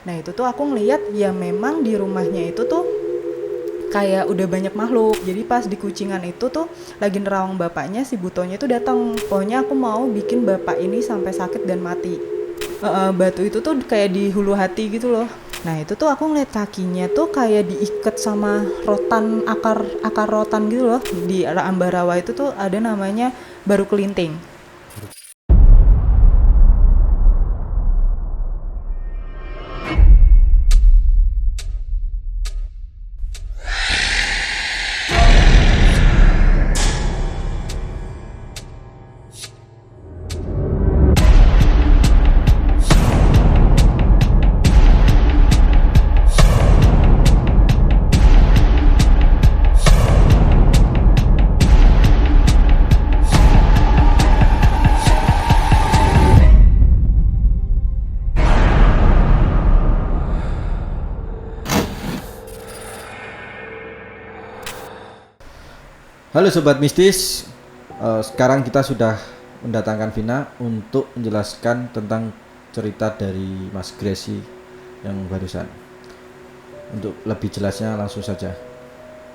Nah itu tuh aku ngeliat ya memang di rumahnya itu tuh kayak udah banyak makhluk. Jadi pas di Kucingan itu tuh lagi nerawang bapaknya, si Butonya tuh datang. Pokoknya aku mau bikin bapak ini sampai sakit dan mati. Batu itu tuh kayak di hulu hati gitu loh. Nah itu tuh aku ngeliat kakinya tuh kayak diikat sama rotan, akar rotan gitu loh. Di Ambarawa itu tuh ada namanya baru kelinting. Halo Sobat Mistis, sekarang kita sudah mendatangkan Vina untuk menjelaskan tentang cerita dari Mas Gracie yang barusan. Untuk lebih jelasnya langsung saja.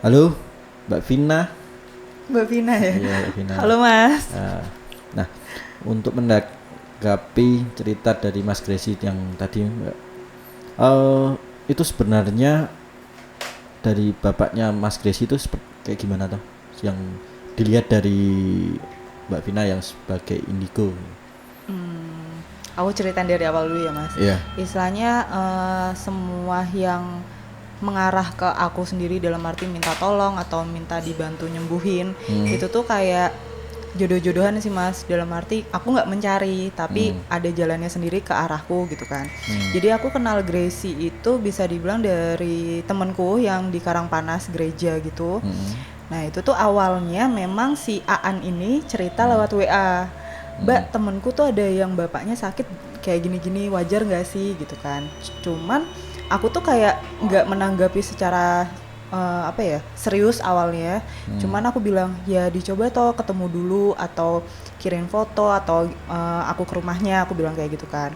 Halo Mbak Vina. Mbak Vina ya? Iya Mbak Vina. Halo Mas. Nah, untuk menanggapi cerita dari Mas Gracie yang tadi Mbak, itu sebenarnya dari bapaknya Mas Gracie itu kayak gimana toh? Yang dilihat dari Mbak Vina yang sebagai indigo. Aku ceritain dari awal dulu ya Mas. Iya. Istilahnya semua yang mengarah ke aku sendiri dalam arti minta tolong atau minta dibantu nyembuhin, itu tuh kayak jodoh-jodohan sih Mas. Dalam arti aku nggak mencari, tapi ada jalannya sendiri ke arahku gitu kan. Jadi aku kenal Gracie itu bisa dibilang dari temenku yang di Karangpanas gereja gitu. Nah itu tuh awalnya memang si Aan ini cerita lewat WA, Mbak temenku tuh ada yang bapaknya sakit kayak gini-gini, wajar gak sih gitu kan. Cuman aku tuh kayak gak menanggapi secara serius awalnya. Cuman aku bilang ya dicoba toh ketemu dulu atau kirim foto atau aku ke rumahnya, aku bilang kayak gitu kan.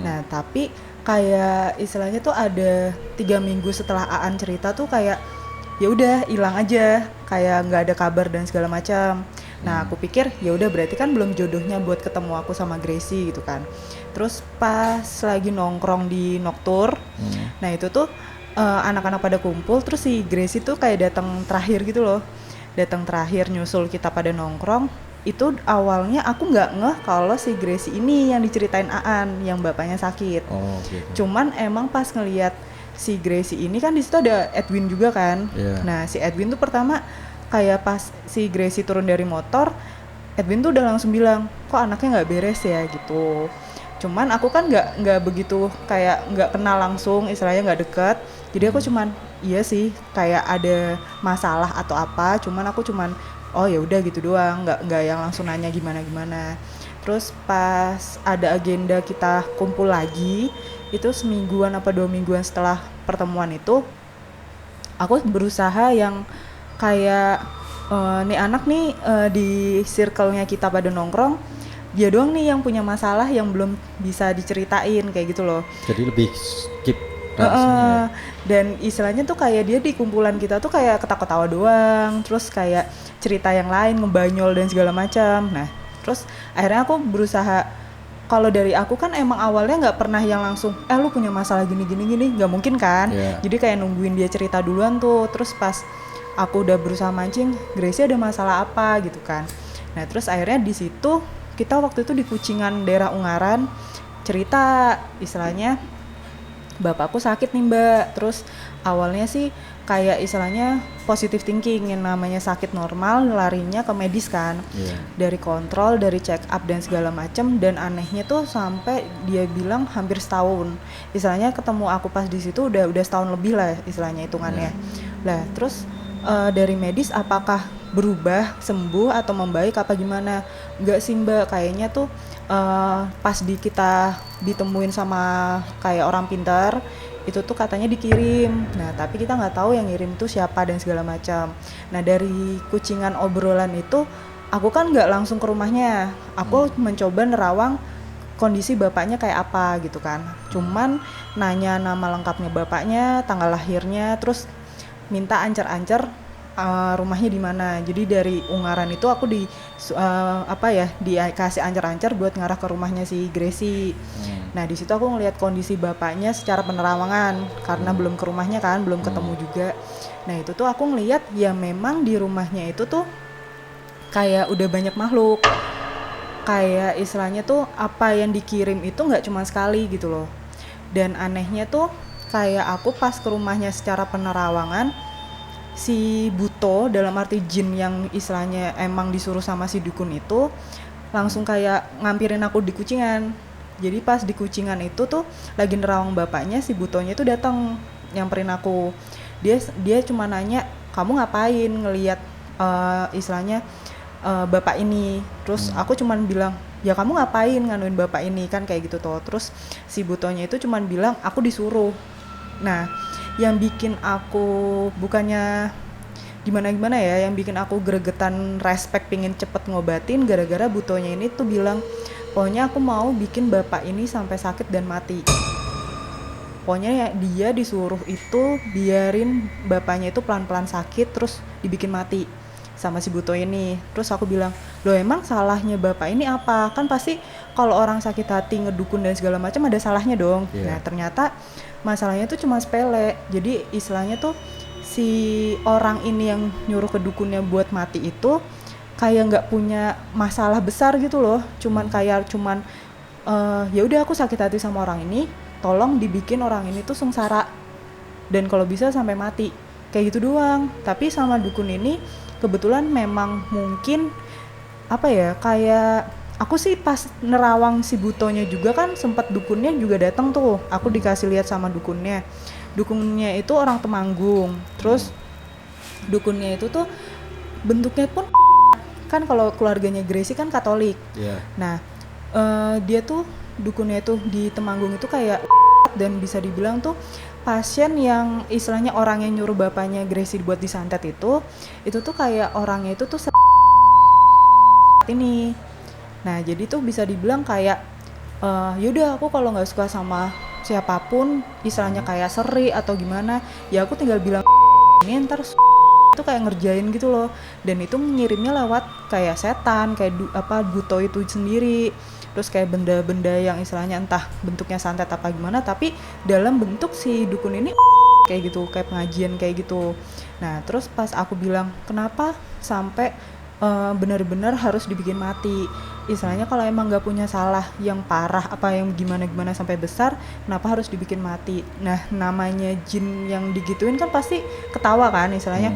Nah tapi kayak istilahnya tuh ada 3 minggu setelah Aan cerita tuh kayak ya udah hilang aja, kayak nggak ada kabar dan segala macam. Nah aku pikir ya udah berarti kan belum jodohnya buat ketemu aku sama Gracie gitu kan. Terus pas lagi nongkrong di Noktur, nah itu tuh anak-anak pada kumpul, terus si Gracie tuh kayak datang terakhir gitu loh, datang terakhir nyusul kita pada nongkrong. Itu awalnya aku nggak ngeh kalau si Gracie ini yang diceritain Aan yang bapaknya sakit. Gitu. Cuman emang pas ngelihat si Gracie ini kan di situ ada Edwin juga kan. Nah si Edwin tuh pertama kayak pas si Gracie turun dari motor, Edwin tuh udah langsung bilang kok anaknya nggak beres ya gitu. Cuman aku kan nggak begitu kayak nggak kenal langsung, istilahnya nggak deket. Jadi aku cuman iya sih kayak ada masalah atau apa. Cuman aku cuman oh ya udah gitu doang, nggak yang langsung nanya gimana. Terus pas ada agenda kita kumpul lagi, itu semingguan apa 2 mingguan setelah pertemuan itu, aku berusaha yang kayak nih anak nih di circle-nya kita pada nongkrong, dia doang nih yang punya masalah yang belum bisa diceritain kayak gitu loh. Jadi lebih skip rasanya. Dan istilahnya tuh kayak dia di kumpulan kita tuh kayak ketawa-ketawa doang, terus kayak cerita yang lain ngebanyol dan segala macam. Nah terus akhirnya aku berusaha, kalau dari aku kan emang awalnya nggak pernah yang langsung lu punya masalah gini nggak mungkin kan. Jadi kayak nungguin dia cerita duluan tuh. Terus pas aku udah berusaha mancing, Gracie ada masalah apa gitu kan. Nah terus akhirnya di situ kita waktu itu di Kucingan daerah Ungaran cerita, istilahnya bapakku sakit nih Mbak. Terus awalnya sih kayak istilahnya positive thinking, yang namanya sakit normal larinya ke medis kan. Dari kontrol, dari check up dan segala macam. Dan anehnya tuh sampai dia bilang hampir setahun. Istilahnya ketemu aku pas di situ udah setahun lebih lah istilahnya hitungannya. Lah terus dari medis apakah berubah, sembuh atau membaik apa gimana? Enggak sih Mbak, kayaknya tuh pas kita ditemuin sama kayak orang pintar, itu tuh katanya dikirim. Nah tapi kita nggak tahu yang ngirim tuh siapa dan segala macam. Nah dari Kucingan obrolan itu aku kan nggak langsung ke rumahnya, aku mencoba nerawang kondisi bapaknya kayak apa gitu kan. Cuman nanya nama lengkapnya bapaknya, tanggal lahirnya, terus minta ancer-ancer rumahnya di mana. Jadi dari unggaran itu aku dikasih ancer-ancer buat ngarah ke rumahnya si Gracie. Nah di situ aku ngelihat kondisi bapaknya secara penerawangan karena belum ke rumahnya kan, belum ketemu juga. Nah itu tuh aku ngelihat ya memang di rumahnya itu tuh kayak udah banyak makhluk. Kayak istilahnya tuh apa yang dikirim itu nggak cuma sekali gitu loh. Dan anehnya tuh kayak aku pas ke rumahnya secara penerawangan, si Buto dalam arti jin yang istilahnya emang disuruh sama si dukun itu langsung kayak ngampirin aku di Kucingan. Jadi pas di Kucingan itu tuh lagi nerawang bapaknya, si Butonya itu datang nyamperin aku. Dia cuma nanya, kamu ngapain ngelihat istilahnya bapak ini. Terus aku cuman bilang, ya kamu ngapain nganuin bapak ini kan kayak gitu tuh. Terus si Butonya itu cuman bilang aku disuruh. Nah yang bikin aku bukannya gimana ya, yang bikin aku gregetan respect pingin cepet ngobatin gara-gara Butonya ini tuh bilang, pokoknya aku mau bikin bapak ini sampai sakit dan mati. Pokoknya ya, dia disuruh itu biarin bapaknya itu pelan-pelan sakit terus dibikin mati sama si Buto ini. Terus aku bilang, loh emang salahnya bapak ini apa? Kan pasti kalau orang sakit hati ngedukun dan segala macam ada salahnya dong. Nah ternyata masalahnya tuh cuma sepele. Jadi istilahnya tuh si orang ini yang nyuruh ke dukunnya buat mati itu kayak nggak punya masalah besar gitu loh. Cuman ya udah aku sakit hati sama orang ini, tolong dibikin orang ini tuh sengsara dan kalau bisa sampai mati. Kayak gitu doang. Tapi sama dukun ini kebetulan memang mungkin apa ya, kayak aku sih pas nerawang si Butonya juga kan sempet dukunnya juga datang tuh. Aku dikasih lihat sama dukunnya. Dukunnya itu orang Temanggung. Terus dukunnya itu tuh bentuknya pun kan kalau keluarganya Gracie kan Katolik. Nah dia tuh dukunnya itu di Temanggung itu kayak dan bisa dibilang tuh pasien yang istilahnya orang yang nyuruh bapaknya Gracie buat disantet itu tuh kayak orangnya itu tuh ini. Nah jadi tuh bisa dibilang kayak yaudah aku kalau nggak suka sama siapapun istilahnya kayak seri atau gimana ya aku tinggal bilang ini ntar itu kayak ngerjain gitu loh. Dan itu ngirimnya lewat kayak setan kayak Buto itu sendiri. Terus kayak benda-benda yang istilahnya entah bentuknya santet apa gimana tapi dalam bentuk si dukun ini kayak gitu, kayak pengajian kayak gitu. Nah terus pas aku bilang kenapa sampai benar-benar harus dibikin mati, istilahnya kalau emang nggak punya salah yang parah apa yang gimana sampai besar kenapa harus dibikin mati. Nah namanya jin yang digituin kan pasti ketawa kan istilahnya,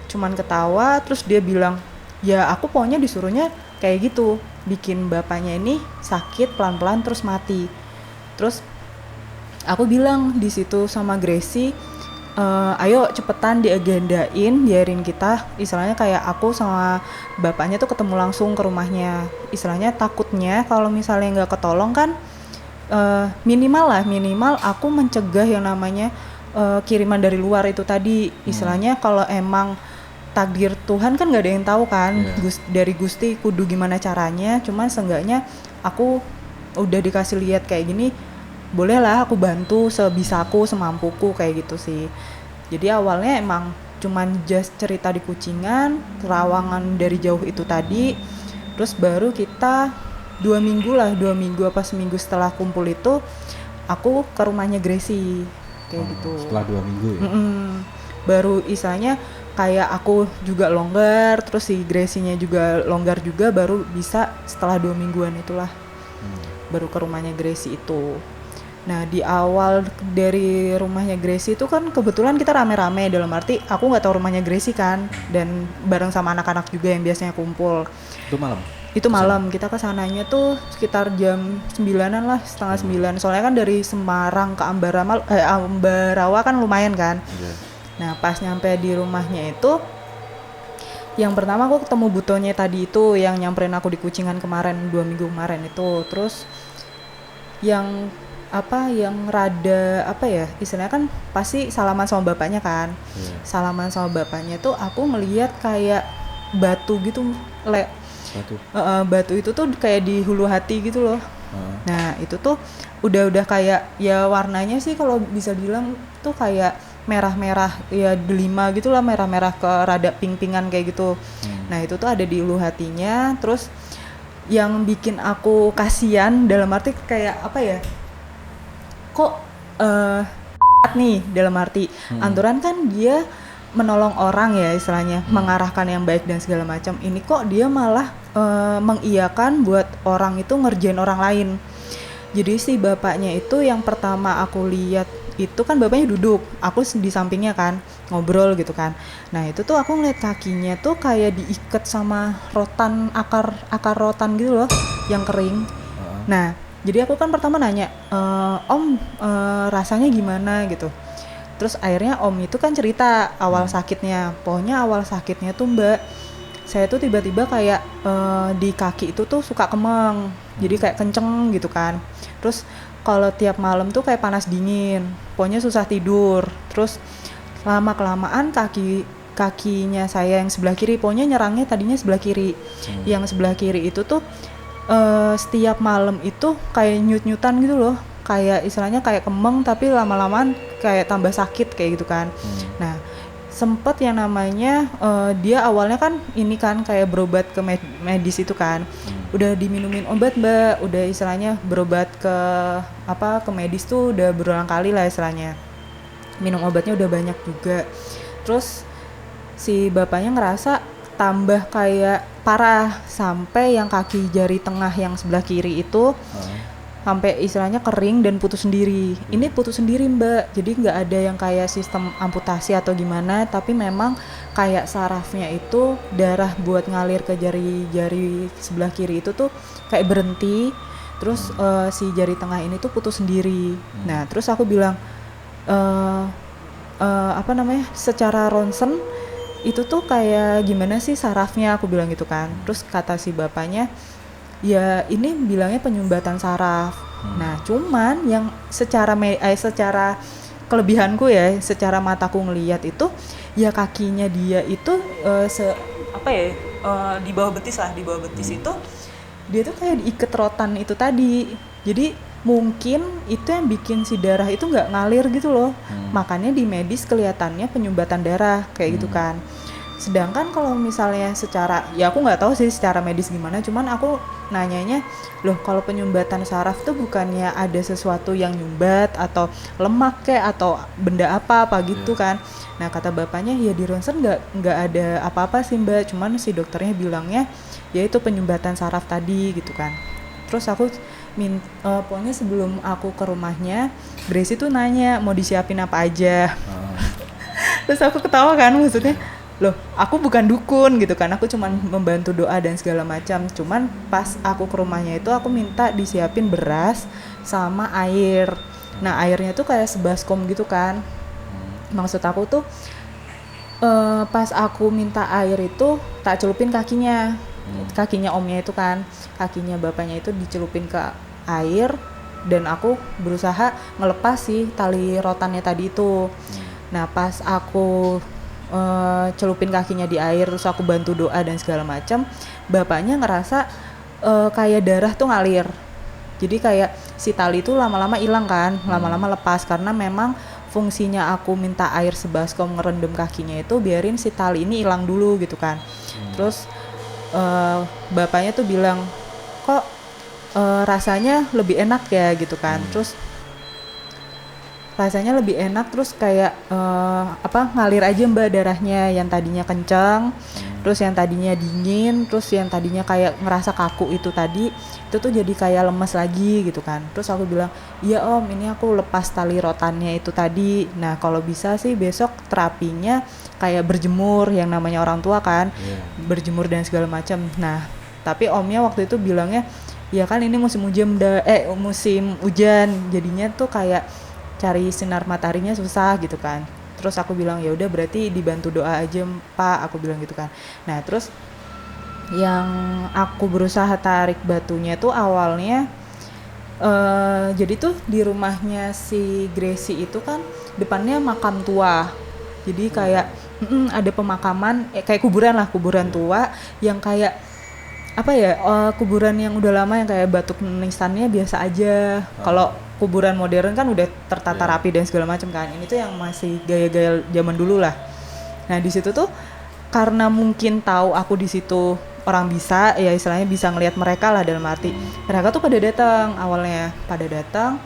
cuman ketawa. Terus dia bilang ya aku pokoknya disuruhnya kayak gitu, bikin bapaknya ini sakit pelan-pelan terus mati. Terus aku bilang di situ sama Gracie, ayo cepetan diagendain, biarin kita istilahnya kayak aku sama bapaknya tuh ketemu langsung ke rumahnya. Istilahnya takutnya kalau misalnya nggak ketolong kan minimal aku mencegah yang namanya kiriman dari luar itu tadi. Istilahnya kalau emang takdir Tuhan kan nggak ada yang tahu kan, dari Gusti kudu gimana caranya. Cuman seenggaknya aku udah dikasih lihat kayak gini, bolehlah aku bantu sebisaku semampuku kayak gitu sih. Jadi awalnya emang cuman just cerita di Kucingan, terawangan dari jauh itu tadi. Terus baru kita 2 minggu apa seminggu setelah kumpul itu aku ke rumahnya Gracie kayak gitu. Setelah 2 minggu ya? Baru istilahnya kayak aku juga longgar, terus si Gracie-nya juga longgar juga, baru bisa setelah 2 mingguan itulah baru ke rumahnya Gracie itu. Nah di awal dari rumahnya Gracie itu kan kebetulan kita rame-rame, dalam arti aku nggak tahu rumahnya Gracie kan, dan bareng sama anak-anak juga yang biasanya kumpul. Itu malam kita kesananya tuh sekitar jam 9-an lah, setengah 9. Soalnya kan dari Semarang ke Ambarawa kan lumayan kan. Nah pas nyampe di rumahnya itu, yang pertama aku ketemu Butonya tadi itu yang nyamperin aku di Kucingan kemarin 2 minggu kemarin itu. Terus yang rada istilahnya kan pasti salaman sama bapaknya kan. Salaman sama bapaknya tuh aku ngelihat kayak batu gitu, batu itu tuh kayak di hulu hati gitu loh. Nah itu tuh udah kayak ya warnanya sih kalau bisa bilang tuh kayak merah-merah ya delima gitulah, merah-merah ke rada pink-pinkan kayak gitu. Nah itu tuh ada di ulu hatinya. Terus yang bikin aku kasihan dalam arti kayak apa ya, kok nih dalam arti Anturan kan dia menolong orang ya istilahnya, mengarahkan yang baik dan segala macam. Ini kok dia malah mengiyakan buat orang itu ngerjain orang lain. Jadi si bapaknya itu yang pertama aku lihat itu kan bapaknya duduk, aku di sampingnya kan ngobrol gitu kan. Nah itu tuh aku ngeliat kakinya tuh kayak diikat sama rotan, akar rotan gitu loh yang kering. Nah jadi aku kan pertama nanya, Om rasanya gimana gitu. Terus akhirnya Om itu kan cerita awal sakitnya. Pokoknya awal sakitnya tuh Mbak, saya tuh tiba-tiba kayak di kaki itu tuh suka kemeng, jadi kayak kenceng gitu kan. Terus kalau tiap malam tuh kayak panas dingin, pokoknya susah tidur. Terus lama kelamaan kakinya saya yang sebelah kiri, pokoknya nyerangnya tadinya sebelah kiri. Yang sebelah kiri itu tuh setiap malam itu kayak nyut-nyutan gitu loh, kayak istilahnya kayak kemeng tapi lama-lamaan kayak tambah sakit kayak gitu kan. Nah sempet yang namanya dia awalnya kan ini kan kayak berobat ke medis itu kan, udah diminumin obat Mbak, udah istilahnya berobat ke medis tuh udah berulang kali lah istilahnya, minum obatnya udah banyak juga. Terus si bapaknya ngerasa tambah kayak parah sampai yang kaki jari tengah yang sebelah kiri itu sampai istilahnya kering dan putus sendiri. Ini putus sendiri Mbak, jadi nggak ada yang kayak sistem amputasi atau gimana, tapi memang kayak sarafnya itu darah buat ngalir ke jari-jari sebelah kiri itu tuh kayak berhenti. Terus si jari tengah ini tuh putus sendiri. Nah terus aku bilang secara ronsen itu tuh kayak gimana sih sarafnya, aku bilang gitu kan. Terus kata si bapaknya, ya ini bilangnya penyumbatan saraf. Nah cuman yang secara kelebihanku ya, secara mataku ngelihat itu ya kakinya dia itu di bawah betis lah, di bawah betis itu dia tuh kayak diikat rotan itu tadi. Jadi mungkin itu yang bikin si darah itu nggak ngalir gitu loh. Makanya di medis kelihatannya penyumbatan darah kayak gitu kan. Sedangkan kalau misalnya secara, ya aku nggak tahu sih secara medis gimana, cuman aku nanyanya, loh kalau penyumbatan saraf tuh bukannya ada sesuatu yang nyumbat atau lemak kayak atau benda apa gitu kan. Nah kata bapaknya ya di ronsen nggak ada apa-apa sih Mbak, cuman si dokternya bilangnya ya itu penyumbatan saraf tadi gitu kan. Terus aku pokoknya sebelum aku ke rumahnya, Gracie tuh nanya mau disiapin apa aja. Terus aku ketawa kan, maksudnya loh aku bukan dukun gitu kan, aku cuman membantu doa dan segala macam. Cuman pas aku ke rumahnya itu aku minta disiapin beras sama air. Nah airnya tuh kayak sebaskom gitu kan. Maksud aku tuh pas aku minta air itu tak celupin kakinya omnya itu kan, kakinya bapaknya itu dicelupin ke air, dan aku berusaha ngelepas sih tali rotannya tadi itu. Nah pas aku celupin kakinya di air, terus aku bantu doa dan segala macam, bapaknya ngerasa kayak darah tuh ngalir. Jadi kayak si tali itu lama-lama hilang kan, lama-lama lepas, karena memang fungsinya aku minta air sebaskom ngerendam kakinya itu biarin si tali ini hilang dulu gitu kan. Terus bapaknya tuh bilang kok rasanya lebih enak ya gitu kan. Terus rasanya lebih enak, terus kayak ngalir aja Mbak darahnya, yang tadinya kencang, terus yang tadinya dingin, terus yang tadinya kayak ngerasa kaku itu tadi, itu tuh jadi kayak lemes lagi gitu kan. Terus aku bilang, iya Om, ini aku lepas tali rotannya itu tadi. Nah kalau bisa sih besok terapinya kayak berjemur, yang namanya orang tua kan, berjemur dan segala macam. Nah tapi Omnya waktu itu bilangnya, ya kan ini musim hujan, jadinya tuh kayak cari sinar mataharinya susah gitu kan. Terus aku bilang ya udah berarti dibantu doa aja Pak, aku bilang gitu kan. Nah terus yang aku berusaha tarik batunya tuh awalnya jadi tuh di rumahnya si Gracie itu kan depannya makam tua, jadi kayak ada pemakaman kayak kuburan tua yang kayak apa ya, kuburan yang udah lama yang kayak batu nisannya biasa aja. Kalau kuburan modern kan udah tertata rapi dan segala macam kan. Ini tuh yang masih gaya-gaya zaman dulu lah. Nah di situ tuh karena mungkin tahu aku di situ orang bisa, ya istilahnya bisa ngelihat mereka lah, dalam arti mereka tuh pada datang awalnya, pada datang.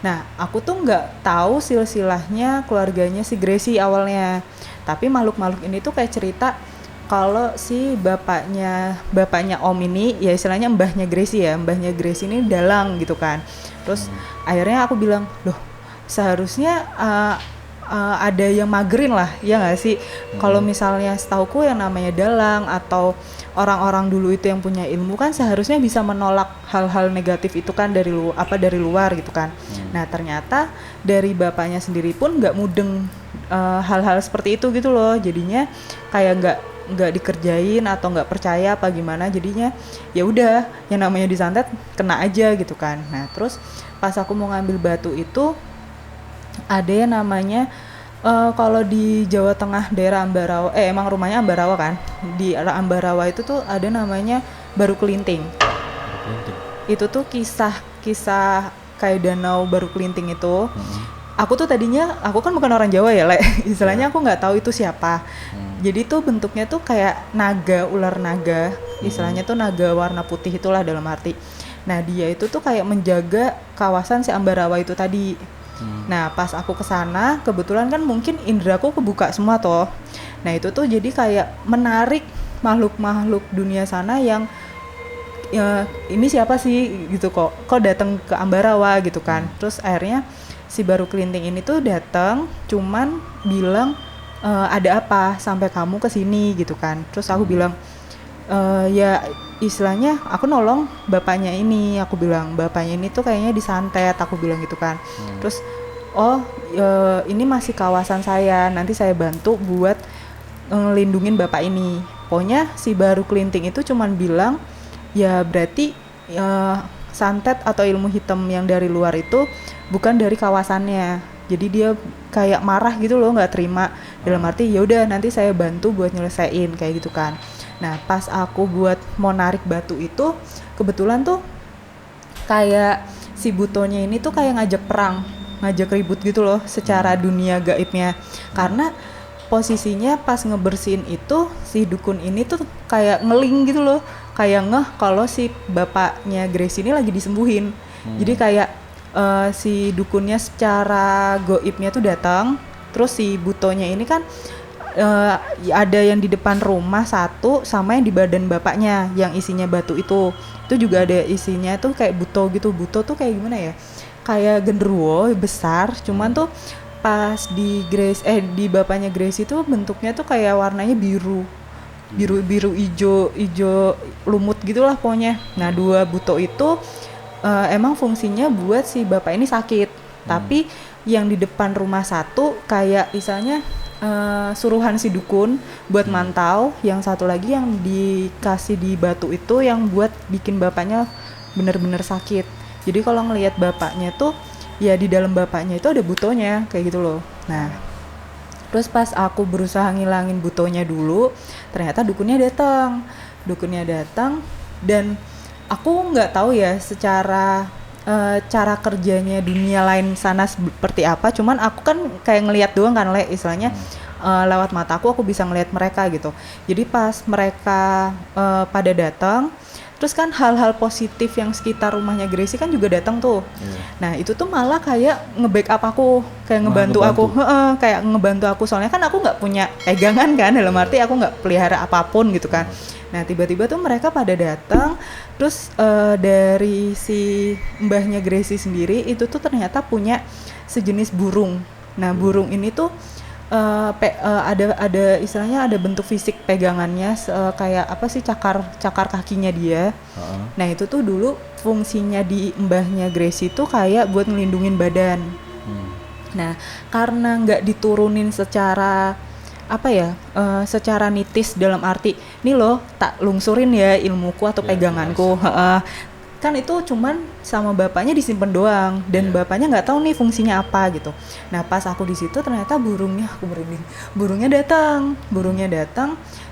Nah aku tuh nggak tahu silsilahnya keluarganya si Gracie awalnya, tapi makhluk-makhluk ini tuh kayak cerita kalau si bapaknya Om ini, ya istilahnya mbahnya Gracie ini dalang gitu kan. Terus akhirnya aku bilang, loh seharusnya ada yang magerin lah, ya nggak sih? Kalau misalnya setauku yang namanya dalang atau orang-orang dulu itu yang punya ilmu kan seharusnya bisa menolak hal-hal negatif itu kan dari luar gitu kan. Nah ternyata dari bapaknya sendiri pun nggak mudeng hal-hal seperti itu gitu loh. Jadinya kayak nggak dikerjain atau nggak percaya apa gimana, jadinya ya udah yang namanya disantet kena aja gitu kan. Nah terus pas aku mau ngambil batu itu ada yang namanya kalau di Jawa Tengah daerah Ambarawa, emang rumahnya Ambarawa kan, di arah Ambarawa itu tuh ada namanya Baru Kelinting. Itu tuh kisah kayak danau Baru Kelinting itu. Aku tuh tadinya, aku kan bukan orang Jawa ya, istilahnya aku nggak tahu itu siapa. Jadi tuh bentuknya tuh kayak naga, ular naga, istilahnya tuh naga warna putih itulah dalam arti. Nah dia itu tuh kayak menjaga kawasan si Ambarawa itu tadi. Nah pas aku kesana, kebetulan kan mungkin indraku kebuka semua toh. Nah itu tuh jadi kayak menarik makhluk-makhluk dunia sana yang ya, ini siapa sih gitu, kok datang ke Ambarawa gitu kan. Terus akhirnya si Baru Kelinting ini tuh datang, cuman bilang ada apa sampai kamu kesini gitu kan. Terus aku bilang ya istilahnya aku nolong bapaknya ini, aku bilang bapaknya ini tuh kayaknya disantet, aku bilang gitu kan. Terus ini masih kawasan saya, nanti saya bantu buat ngelindungin bapak ini. Pokoknya si Baru Kelinting itu cuman bilang ya berarti santet atau ilmu hitam yang dari luar itu bukan dari kawasannya. Jadi dia kayak marah gitu loh, nggak terima, dalam arti ya udah nanti saya bantu buat nyelesain kayak gitu kan. Nah pas aku buat mau narik batu itu, kebetulan tuh kayak si butonya ini tuh kayak ngajak perang, ngajak ribut gitu loh secara dunia gaibnya. Karena posisinya pas ngebersihin itu si dukun ini tuh kayak ngeling gitu loh, kayak ngeh kalau si bapaknya Gracie ini lagi disembuhin. Jadi kayak si dukunnya secara goibnya tuh datang, terus si butonya ini kan ada yang di depan rumah satu, sama yang di badan bapaknya yang isinya batu itu juga ada isinya tuh kayak buto gitu. Buto tuh kayak gimana ya, kayak genderuwo besar, cuman tuh pas di di bapaknya Gracie itu bentuknya tuh kayak warnanya biru ijo lumut gitulah pokoknya. Nah dua buto itu emang fungsinya buat si bapak ini sakit, tapi yang di depan rumah satu kayak misalnya suruhan si dukun buat mantau, yang satu lagi yang dikasih di batu itu yang buat bikin bapaknya bener-bener sakit. Jadi kalau ngelihat bapaknya tuh ya di dalam bapaknya itu ada butonya kayak gitu loh. Nah terus pas aku berusaha ngilangin butonya dulu, ternyata dukunnya datang dan aku nggak tahu ya secara cara kerjanya dunia lain sana seperti apa, cuman aku kan kayak ngelihat doang kan, istilahnya lewat mataku aku bisa ngelihat mereka gitu. Jadi pas mereka pada datang, terus kan hal-hal positif yang sekitar rumahnya Gracie kan juga datang tuh. Nah itu tuh malah kayak nge-backup aku, kayak ngebantu aku, kayak ngebantu aku, soalnya kan aku nggak punya pegangan kan, dalam arti aku nggak pelihara apapun gitu kan. Nah tiba-tiba tuh mereka pada datang, terus dari si mbahnya Gracie sendiri itu tuh ternyata punya sejenis burung. Nah burung ini tuh ada istilahnya ada bentuk fisik pegangannya kayak apa sih, cakar kakinya dia. Nah itu tuh dulu fungsinya di mbahnya Gracie tuh kayak buat ngelindungin badan. Nah karena nggak diturunin secara apa ya, secara nitis, dalam arti nih loh tak lungsurin ya ilmuku atau peganganku, kan itu cuman sama bapaknya disimpan doang dan bapaknya nggak tahu nih fungsinya apa gitu. Nah pas aku di situ ternyata burungnya datang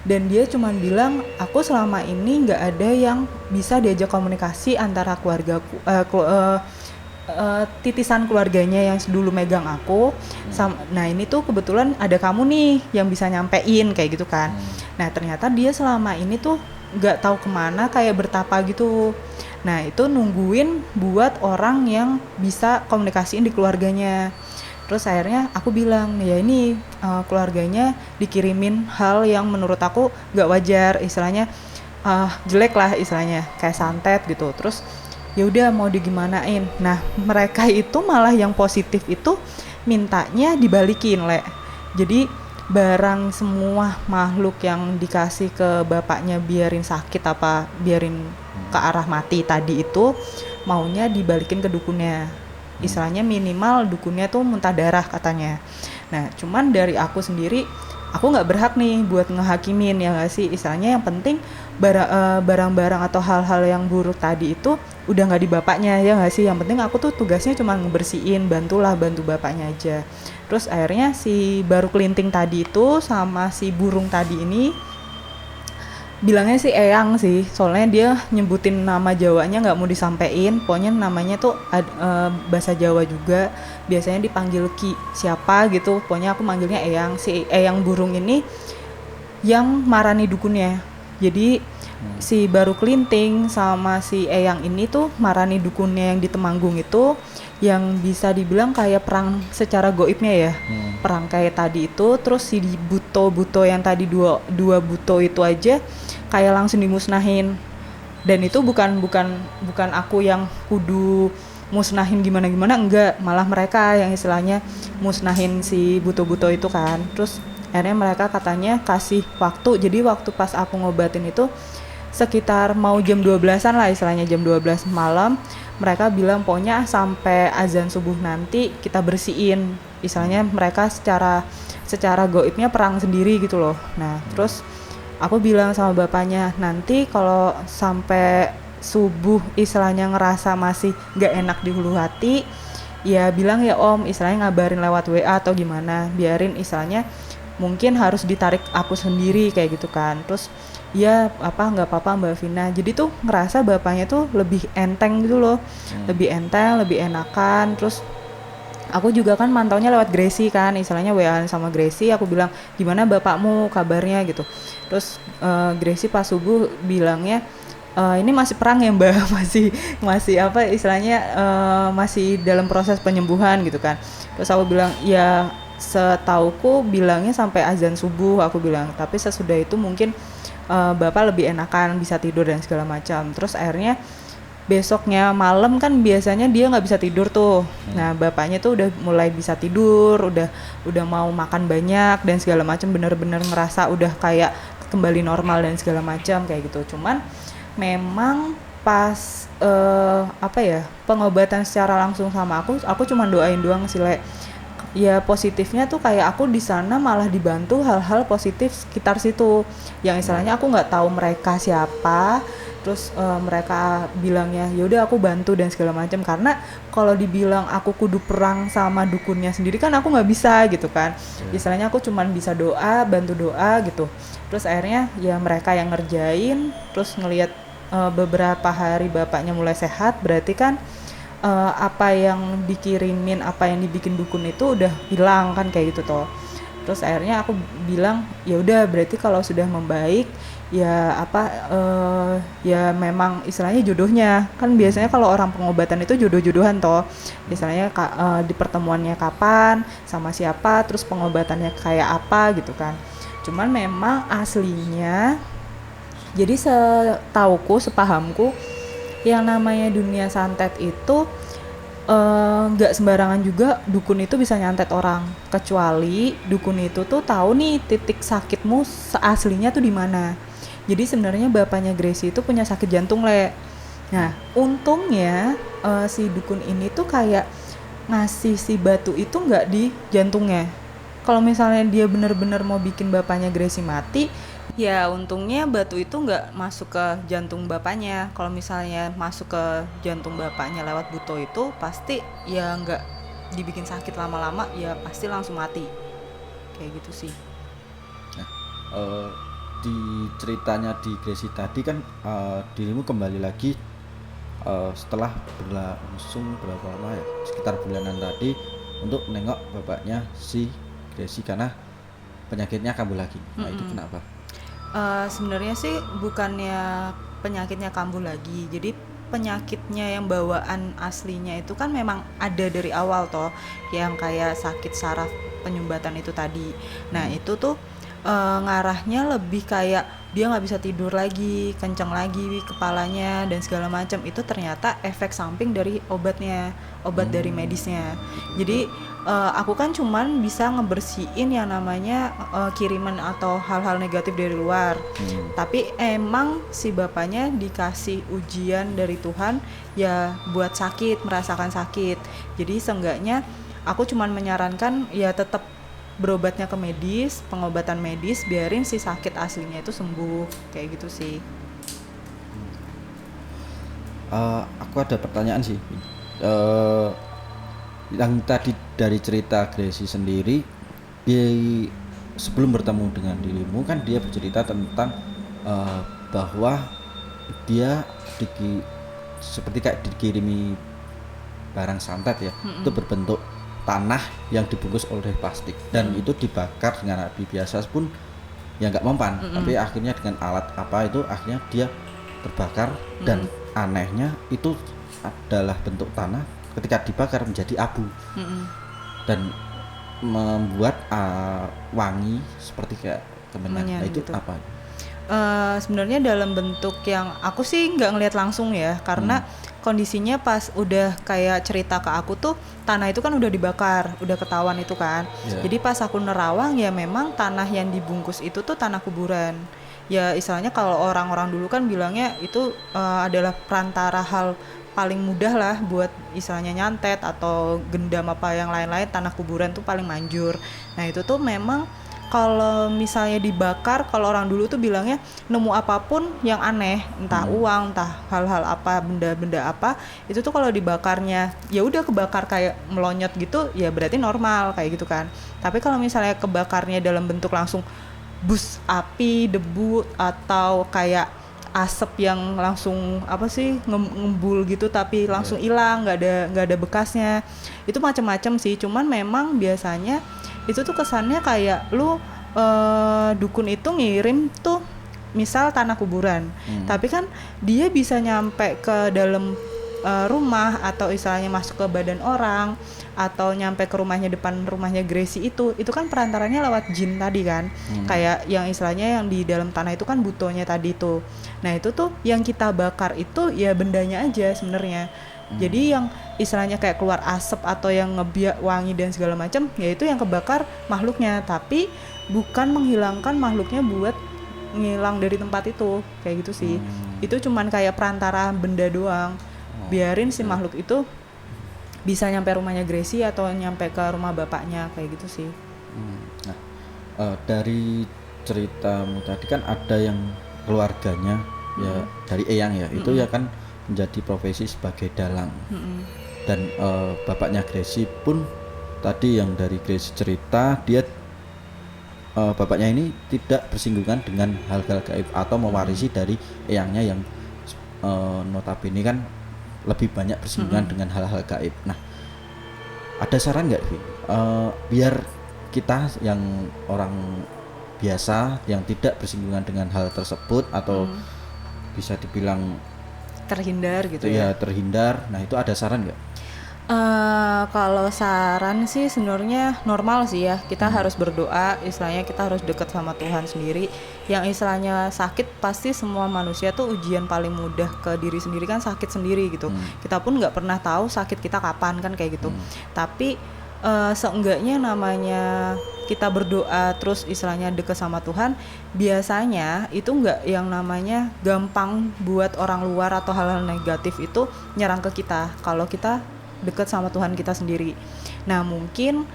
dan dia cuman bilang aku selama ini nggak ada yang bisa diajak komunikasi antara keluargaku titisan keluarganya yang dulu megang aku nah ini tuh kebetulan ada kamu nih yang bisa nyampein kayak gitu kan. Nah ternyata dia selama ini tuh nggak tahu kemana kayak bertapa gitu. Nah itu nungguin buat orang yang bisa komunikasiin di keluarganya. Terus akhirnya aku bilang ya ini keluarganya dikirimin hal yang menurut aku nggak wajar, istilahnya jelek lah istilahnya, kayak santet gitu. Terus ya udah mau digimanain. Nah mereka itu malah yang positif itu mintanya dibalikin jadi barang semua makhluk yang dikasih ke bapaknya biarin sakit apa biarin ke arah mati tadi itu maunya dibalikin ke dukunnya, istilahnya minimal dukunnya tuh muntah darah katanya. Nah cuman dari aku sendiri aku nggak berhak nih buat ngehakimin ya nggak sih, istilahnya yang penting barang-barang atau hal-hal yang buruk tadi itu udah nggak di bapaknya ya nggak sih, yang penting aku tuh tugasnya cuma ngebersihin, bantu bapaknya aja. Terus akhirnya si baru kelinting tadi itu sama si burung tadi ini bilangnya si Eyang sih, soalnya dia nyebutin nama Jawanya nggak mau disampein, pokoknya namanya tuh bahasa Jawa juga, biasanya dipanggil Ki siapa gitu, pokoknya aku manggilnya Eyang. Si Eyang burung ini yang marani dukunnya, jadi si baru kelinting sama si Eyang ini tuh marani dukunnya yang di Temanggung itu, yang bisa dibilang kayak perang secara goibnya ya, perang kayak tadi itu. Terus si buto yang tadi dua buto itu aja kayak langsung dimusnahin, dan itu bukan aku yang kudu musnahin gimana enggak, malah mereka yang istilahnya musnahin si buto-buto itu kan. Terus akhirnya mereka katanya kasih waktu, jadi waktu pas aku ngobatin itu sekitar mau jam 12-an lah istilahnya, jam 12 malam mereka bilang pokoknya sampai azan subuh nanti kita bersihin, istilahnya mereka secara goibnya perang sendiri gitu loh. Nah terus aku bilang sama bapaknya, nanti kalau sampai subuh istilahnya ngerasa masih gak enak di hulu hati, ya bilang ya om, istilahnya ngabarin lewat WA atau gimana, biarin istilahnya mungkin harus ditarik aku sendiri kayak gitu kan. Terus ya nggak apa-apa Mbak Vina, jadi tuh ngerasa bapaknya tuh lebih enteng gitu loh, lebih enteng, lebih enakan. Terus aku juga kan mantaunya lewat Gracie kan, istilahnya WA-an sama Gracie, aku bilang gimana bapakmu kabarnya gitu. Terus Gracie pas subuh bilangnya ini masih perang ya Mbak, masih apa istilahnya masih dalam proses penyembuhan gitu kan. Terus aku bilang ya setauku bilangnya sampai azan subuh, aku bilang, tapi sesudah itu mungkin bapak lebih enakan bisa tidur dan segala macam. Terus akhirnya besoknya malam kan biasanya dia nggak bisa tidur tuh. Nah bapaknya tuh udah mulai bisa tidur, udah mau makan banyak dan segala macam, bener-bener ngerasa udah kayak kembali normal dan segala macam kayak gitu. Cuman memang pas pengobatan secara langsung sama aku cuma doain doang sih ya positifnya tuh kayak aku di sana malah dibantu hal-hal positif sekitar situ, yang istilahnya aku nggak tahu mereka siapa. Terus mereka bilangnya yaudah aku bantu dan segala macam, karena kalau dibilang aku kudu perang sama dukunnya sendiri kan aku nggak bisa gitu kan, istilahnya aku cuman bisa bantu doa gitu. Terus akhirnya ya mereka yang ngerjain, terus ngelihat beberapa hari bapaknya mulai sehat, berarti kan apa yang dikirimin, apa yang dibikin dukun itu udah hilang kan kayak gitu toh. Terus akhirnya aku bilang ya udah berarti kalau sudah membaik ya ya memang istilahnya jodohnya kan, biasanya kalau orang pengobatan itu jodoh-jodohan toh, istilahnya di pertemuannya kapan sama siapa, terus pengobatannya kayak apa gitu kan. Cuman memang aslinya jadi sepahamku yang namanya dunia santet itu nggak sembarangan juga dukun itu bisa nyantet orang, kecuali dukun itu tuh tahu nih titik sakitmu aslinya tuh di mana. Jadi sebenarnya bapaknya Gracie itu punya sakit jantung Nah untungnya si dukun ini tuh kayak ngasih si batu itu nggak di jantungnya. Kalau misalnya dia benar-benar mau bikin bapaknya Gracie mati, Ya untungnya batu itu nggak masuk ke jantung bapaknya. Kalau misalnya masuk ke jantung bapaknya lewat buto itu pasti ya nggak dibikin sakit lama-lama, ya pasti langsung mati. Kayak gitu sih. Nah, eh, di ceritanya di Gracie tadi kan dirimu kembali lagi setelah berlangsung berapa lama ya, sekitar bulanan tadi untuk nengok bapaknya si Gracie karena penyakitnya kambuh lagi. Nah itu kenapa? Sebenarnya sih bukannya penyakitnya kambuh lagi. Jadi penyakitnya yang bawaan aslinya itu kan memang ada dari awal toh, yang kayak sakit saraf penyumbatan itu tadi. Nah itu tuh ngarahnya lebih kayak dia nggak bisa tidur lagi, kenceng lagi kepalanya dan segala macam. Itu ternyata efek samping dari obatnya, obat dari medisnya. Jadi aku kan cuman bisa ngebersihin yang namanya kiriman atau hal-hal negatif dari luar. Tapi emang si bapaknya dikasih ujian dari Tuhan ya buat sakit, merasakan sakit. Jadi seenggaknya aku cuman menyarankan ya tetap berobatnya ke medis, pengobatan medis, biarin si sakit aslinya itu sembuh, kayak gitu sih. Aku ada pertanyaan sih. Eh, yang tadi dari cerita Gracie sendiri, dia sebelum bertemu dengan dirimu kan dia bercerita tentang eh, bahwa dia seperti kayak dikirimi barang santet ya, itu berbentuk tanah yang dibungkus oleh plastik dan itu dibakar dengan api biasa pun ya nggak mempan, tapi akhirnya dengan alat apa itu akhirnya dia terbakar dan anehnya itu adalah bentuk tanah ketika dibakar menjadi abu dan membuat wangi seperti kayak kemenyan. Nah, itu gitu. apa? Sebenarnya dalam bentuk yang aku sih nggak ngelihat langsung ya, karena kondisinya pas udah kayak cerita ke aku tuh tanah itu kan udah dibakar, udah ketahuan itu kan. Jadi pas aku nerawang ya memang tanah yang dibungkus itu tuh tanah kuburan. Ya istilahnya kalau orang-orang dulu kan bilangnya itu adalah perantara hal paling mudah lah buat istilahnya nyantet atau gendam apa yang lain-lain, tanah kuburan tuh paling manjur. Nah itu tuh memang kalau misalnya dibakar, kalau orang dulu tuh bilangnya nemu apapun yang aneh, entah uang, entah hal-hal apa, benda-benda apa, itu tuh kalau dibakarnya ya udah kebakar kayak melonyot gitu, ya berarti normal kayak gitu kan. Tapi kalau misalnya kebakarnya dalam bentuk langsung bus api, debu atau kayak asap yang langsung apa sih ngembul gitu tapi langsung hilang, nggak ada bekasnya, itu macam-macam sih. Cuman memang biasanya itu tuh kesannya kayak lu dukun itu ngirim tuh misal tanah kuburan, tapi kan dia bisa nyampe ke dalam rumah atau istilahnya masuk ke badan orang atau nyampe ke rumahnya, depan rumahnya Gracie itu kan perantaranya lewat jin tadi kan. Kayak yang istilahnya yang di dalam tanah itu kan butonya tadi tuh. Nah itu tuh yang kita bakar itu ya bendanya aja sebenarnya. Jadi yang istilahnya kayak keluar asap atau yang ngebiak wangi dan segala macam, ya itu yang kebakar makhluknya, tapi bukan menghilangkan makhluknya buat ngilang dari tempat itu, kayak gitu sih. Itu cuman kayak perantara benda doang. Biarin si makhluk itu bisa nyampe rumahnya Gracie atau nyampe ke rumah bapaknya, kayak gitu sih. Nah, dari ceritamu tadi kan ada yang keluarganya ya dari eyang ya, itu ya kan menjadi profesi sebagai dalang. Dan bapaknya Gracie pun tadi yang dari Gracie cerita, dia bapaknya ini tidak bersinggungan dengan hal-hal gaib atau mewarisi dari eyangnya yang notabene kan lebih banyak bersinggungan dengan hal-hal gaib. Nah, ada saran nggak Vi? Biar kita yang orang biasa yang tidak bersinggungan dengan hal tersebut atau bisa dibilang Terhindar gitu ya terhindar. Nah itu ada saran nggak? Kalau saran sih sebenarnya normal sih ya, kita harus berdoa, istilahnya kita harus dekat sama Tuhan sendiri. Yang istilahnya sakit pasti semua manusia tuh ujian paling mudah ke diri sendiri kan sakit sendiri gitu. Kita pun nggak pernah tahu sakit kita kapan kan kayak gitu. Tapi seenggaknya namanya kita berdoa terus istilahnya dekat sama Tuhan, biasanya itu nggak yang namanya gampang buat orang luar atau hal-hal negatif itu nyerang ke kita kalau kita dekat sama Tuhan kita sendiri. Nah mungkin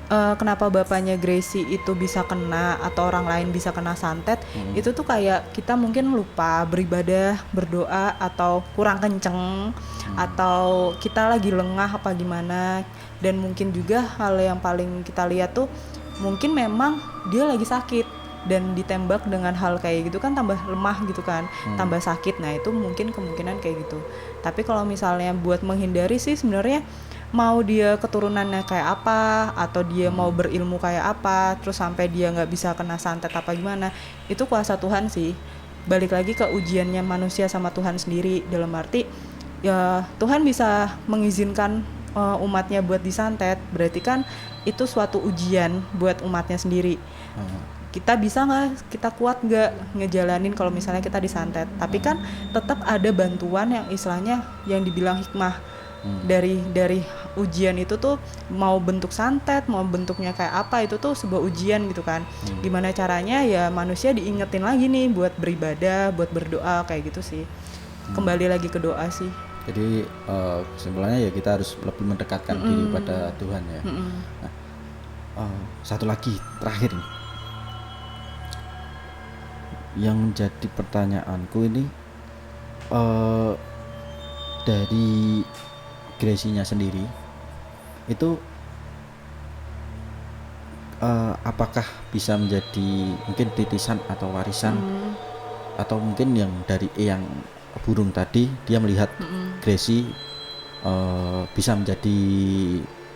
kenapa bapaknya Gracie itu bisa kena atau orang lain bisa kena santet, itu tuh kayak kita mungkin lupa beribadah, berdoa, atau kurang kenceng, atau kita lagi lengah apa gimana. Dan mungkin juga hal yang paling kita lihat tuh mungkin memang dia lagi sakit dan ditembak dengan hal kayak gitu kan tambah lemah gitu kan, tambah sakit. Nah itu mungkin kemungkinan kayak gitu. Tapi kalau misalnya buat menghindari sih sebenarnya mau dia keturunannya kayak apa, atau dia mau berilmu kayak apa, terus sampai dia nggak bisa kena santet apa gimana, itu kuasa Tuhan sih. Balik lagi ke ujiannya manusia sama Tuhan sendiri, dalam arti ya Tuhan bisa mengizinkan umatnya buat disantet, berarti kan itu suatu ujian buat umatnya sendiri. Kita bisa nggak, kita kuat nggak ngejalanin kalau misalnya kita disantet. Tapi kan tetap ada bantuan yang istilahnya yang dibilang hikmah dari ujian itu tuh, mau bentuk santet, mau bentuknya kayak apa, itu tuh sebuah ujian gitu kan. Gimana caranya ya manusia diingetin lagi nih buat beribadah, buat berdoa kayak gitu sih. Kembali lagi ke doa sih. Jadi kesimpulannya ya kita harus lebih mendekatkan diri pada Tuhan ya. Nah, satu lagi terakhir nih, yang menjadi pertanyaanku ini, dari Gracie-nya sendiri itu apakah bisa menjadi mungkin titisan atau warisan, atau mungkin yang dari yang burung tadi, dia melihat Gracie bisa menjadi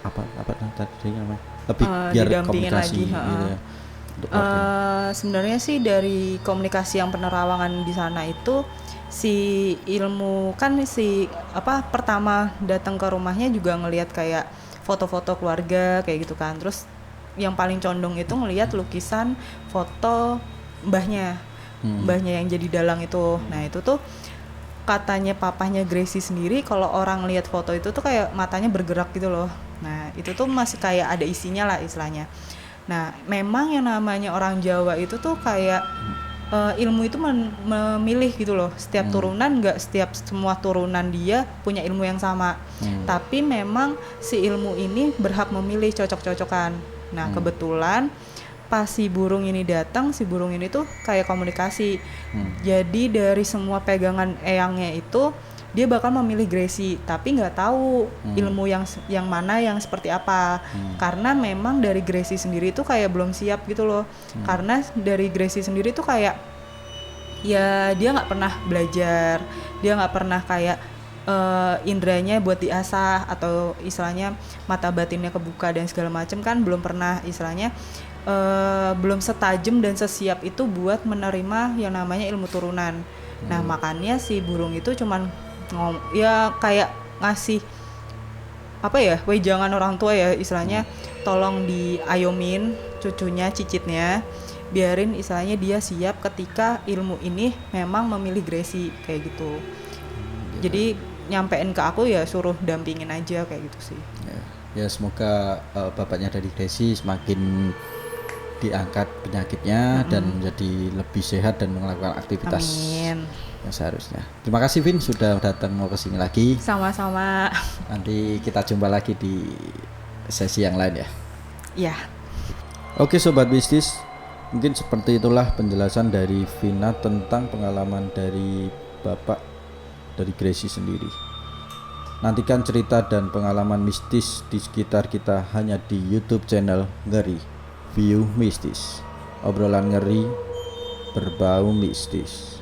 apa tadi namanya, lebih biar komunikasi lagi, gitu ya, untuk sebenarnya sih dari komunikasi yang penerawangan di sana itu, si ilmu kan si pertama datang ke rumahnya juga ngelihat kayak foto-foto keluarga kayak gitu kan. Terus yang paling condong itu ngelihat lukisan foto mbahnya yang jadi dalang itu. Nah itu tuh katanya papahnya Gracie sendiri, kalau orang lihat foto itu tuh kayak matanya bergerak gitu loh. Nah itu tuh masih kayak ada isinya lah istilahnya. Nah memang yang namanya orang Jawa itu tuh kayak ilmu itu memilih gitu loh. Setiap turunan, nggak setiap semua turunan dia punya ilmu yang sama. Tapi memang si ilmu ini berhak memilih cocok-cocokan. Nah kebetulan pas si burung ini datang, si burung ini tuh kayak komunikasi. Jadi dari semua pegangan eyangnya itu dia bakal memilih Gracie, tapi nggak tahu ilmu yang mana yang seperti apa. Karena memang dari Gracie sendiri tuh kayak belum siap gitu loh. Karena dari Gracie sendiri tuh kayak ya dia nggak pernah belajar, dia nggak pernah kayak indranya buat diasah, atau istilahnya mata batinnya kebuka dan segala macam kan belum pernah, istilahnya belum setajam dan sesiap itu buat menerima yang namanya ilmu turunan. Nah makanya si burung itu cuman ya kayak ngasih wejangan orang tua ya, istilahnya tolong diayomin cucunya, cicitnya, biarin istilahnya dia siap ketika ilmu ini memang memilih Gracie kayak gitu. Jadi nyampein ke aku ya suruh dampingin aja kayak gitu sih. Ya semoga bapaknya dari Gracie semakin diangkat penyakitnya dan menjadi lebih sehat dan melakukan aktivitas Amin. yang seharusnya. Terima kasih Vin sudah datang mau kesini lagi. Sama-sama. Nanti kita jumpa lagi di sesi yang lain ya. Iya. Oke sobat bisnis, mungkin seperti itulah penjelasan dari Vina tentang pengalaman dari bapak dari Gracie sendiri. Nantikan cerita dan pengalaman mistis di sekitar kita hanya di YouTube channel Ngeri View Mistis. Obrolan ngeri berbau mistis.